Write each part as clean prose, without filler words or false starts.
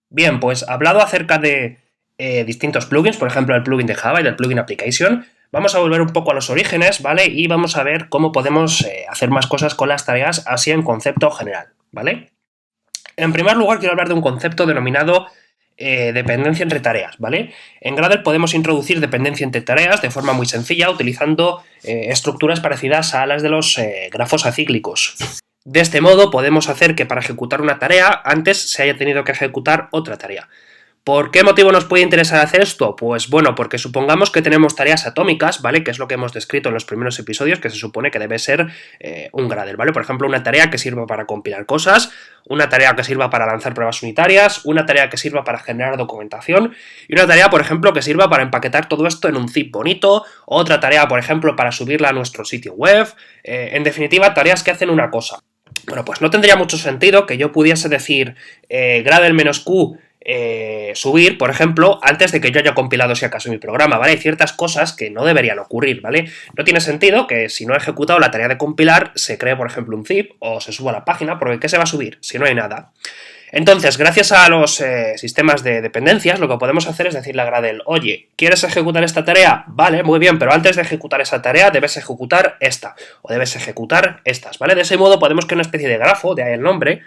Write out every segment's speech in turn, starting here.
Bien, pues hablado acerca de distintos plugins, por ejemplo el plugin de Java y del plugin Application, vamos a volver un poco a los orígenes, ¿vale? Y vamos a ver cómo podemos hacer más cosas con las tareas así en concepto general, ¿vale? En primer lugar quiero hablar de un concepto denominado dependencia entre tareas, ¿vale? En Gradle podemos introducir dependencia entre tareas de forma muy sencilla utilizando estructuras parecidas a las de los grafos acíclicos. De este modo podemos hacer que para ejecutar una tarea antes se haya tenido que ejecutar otra tarea. ¿Por qué motivo nos puede interesar hacer esto? Pues bueno, porque supongamos que tenemos tareas atómicas, ¿vale? Que es lo que hemos descrito en los primeros episodios, que se supone que debe ser un Gradle, ¿vale? Por ejemplo, una tarea que sirva para compilar cosas, una tarea que sirva para lanzar pruebas unitarias, una tarea que sirva para generar documentación y una tarea, por ejemplo, que sirva para empaquetar todo esto en un zip bonito, otra tarea, por ejemplo, para subirla a nuestro sitio web, en definitiva, tareas que hacen una cosa. Bueno, pues no tendría mucho sentido que yo pudiese decir Gradle-Q subir, por ejemplo, antes de que yo haya compilado si acaso mi programa, ¿vale? Hay ciertas cosas que no deberían ocurrir, ¿vale? No tiene sentido que si no he ejecutado la tarea de compilar se cree, por ejemplo, un zip o se suba a la página, porque ¿qué se va a subir si no hay nada? Entonces, gracias a los sistemas de dependencias, lo que podemos hacer es decirle a Gradle, oye, ¿quieres ejecutar esta tarea? Vale, muy bien, pero antes de ejecutar esa tarea debes ejecutar esta, o debes ejecutar estas, ¿vale? De ese modo podemos crear una especie de grafo, de ahí el nombre,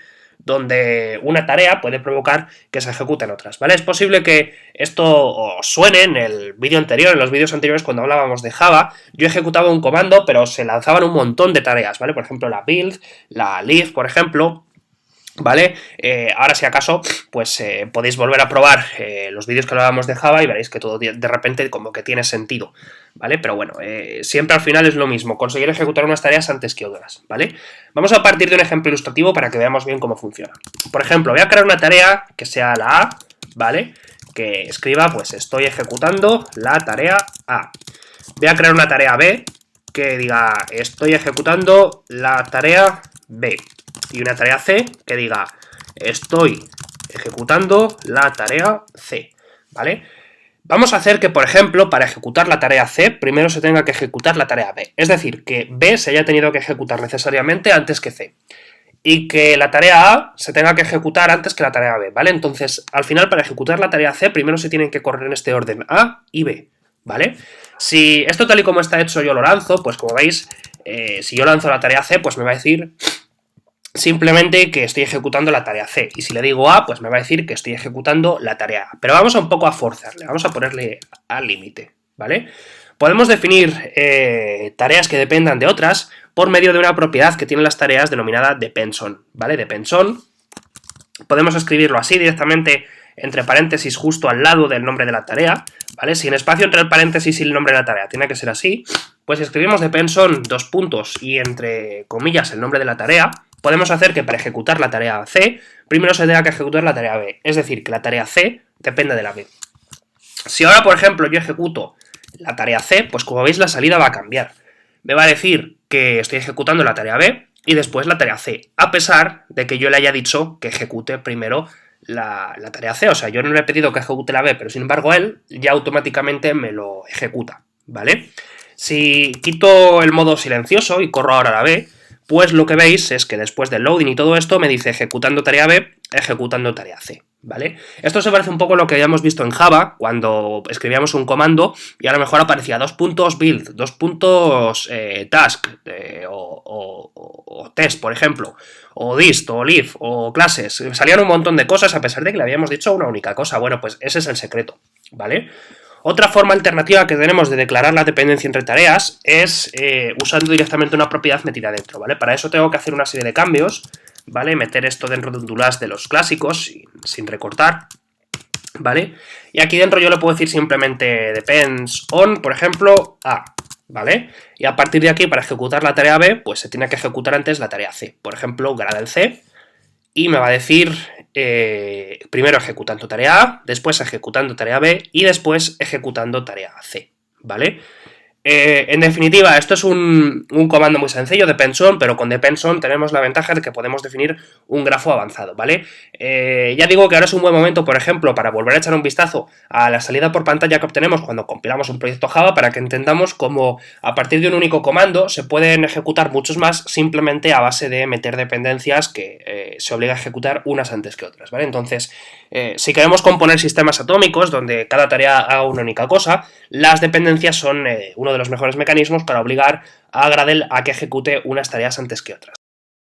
donde una tarea puede provocar que se ejecuten otras, ¿vale? Es posible que esto os suene en el vídeo anterior, en los vídeos anteriores cuando hablábamos de Java, yo ejecutaba un comando, pero se lanzaban un montón de tareas, ¿vale? Por ejemplo, la build, la leave, por ejemplo, ¿vale? Ahora si acaso, pues podéis volver a probar los vídeos que hablábamos de Java y veréis que todo de repente como que tiene sentido, ¿vale? Pero bueno, siempre al final es lo mismo, conseguir ejecutar unas tareas antes que otras, ¿vale? Vamos a partir de un ejemplo ilustrativo para que veamos bien cómo funciona. Por ejemplo, voy a crear una tarea que sea la A, ¿vale? Que escriba, pues estoy ejecutando la tarea A. Voy a crear una tarea B que diga estoy ejecutando la tarea B. Y una tarea C que diga estoy ejecutando la tarea C, ¿vale? Vamos a hacer que, por ejemplo, para ejecutar la tarea C, primero se tenga que ejecutar la tarea B. Es decir, que B se haya tenido que ejecutar necesariamente antes que C. Y que la tarea A se tenga que ejecutar antes que la tarea B, ¿vale? Entonces, al final, para ejecutar la tarea C, primero se tienen que correr en este orden A y B, ¿vale? Si esto tal y como está hecho yo lo lanzo, pues como veis, si yo lanzo la tarea C, pues me va a decir simplemente que estoy ejecutando la tarea C. Y si le digo A, pues me va a decir que estoy ejecutando la tarea A. Pero vamos a un poco a forzarle, vamos a ponerle al límite, ¿vale? Podemos definir tareas que dependan de otras por medio de una propiedad que tienen las tareas denominada depends-on, ¿vale? Depends-on, podemos escribirlo así directamente entre paréntesis justo al lado del nombre de la tarea, ¿vale? Si en espacio entre el paréntesis y el nombre de la tarea tiene que ser así, pues si escribimos depends-on, dos puntos y entre comillas el nombre de la tarea, podemos hacer que para ejecutar la tarea C, primero se tenga que ejecutar la tarea B, es decir, que la tarea C dependa de la B. Si ahora, por ejemplo, yo ejecuto la tarea C, pues como veis la salida va a cambiar. Me va a decir que estoy ejecutando la tarea B y después la tarea C, a pesar de que yo le haya dicho que ejecute primero la tarea C. O sea, yo no le he pedido que ejecute la B, pero sin embargo él ya automáticamente me lo ejecuta, ¿vale? Si quito el modo silencioso y corro ahora la B, pues lo que veis es que después del loading y todo esto me dice ejecutando tarea B, ejecutando tarea C, ¿vale? Esto se parece un poco a lo que habíamos visto en Java, cuando escribíamos un comando y a lo mejor aparecía .build, task, o test, por ejemplo, o dist, o leave, o clases. Salían un montón de cosas a pesar de que le habíamos dicho una única cosa. Bueno, pues ese es el secreto, ¿vale? Otra forma alternativa que tenemos de declarar la dependencia entre tareas es usando directamente una propiedad metida dentro, ¿vale? Para eso tengo que hacer una serie de cambios, ¿vale? Meter esto dentro de un DoLast de los clásicos, sin recortar, ¿vale? Y aquí dentro yo le puedo decir simplemente depends on, por ejemplo, A, ¿vale? Y a partir de aquí, para ejecutar la tarea B, pues se tiene que ejecutar antes la tarea C. Por ejemplo, Gradle C, y me va a decir primero ejecutando tarea A, después ejecutando tarea B y después ejecutando tarea C, ¿vale? En definitiva, esto es un comando muy sencillo, dependOn, pero con dependOn tenemos la ventaja de que podemos definir un grafo avanzado, ¿vale? Ya digo que ahora es un buen momento, por ejemplo, para volver a echar un vistazo a la salida por pantalla que obtenemos cuando compilamos un proyecto Java, para que entendamos cómo a partir de un único comando se pueden ejecutar muchos más simplemente a base de meter dependencias que se obliga a ejecutar unas antes que otras, ¿vale? Entonces, si queremos componer sistemas atómicos donde cada tarea haga una única cosa, las dependencias son uno de los mejores mecanismos para obligar a Gradle a que ejecute unas tareas antes que otras.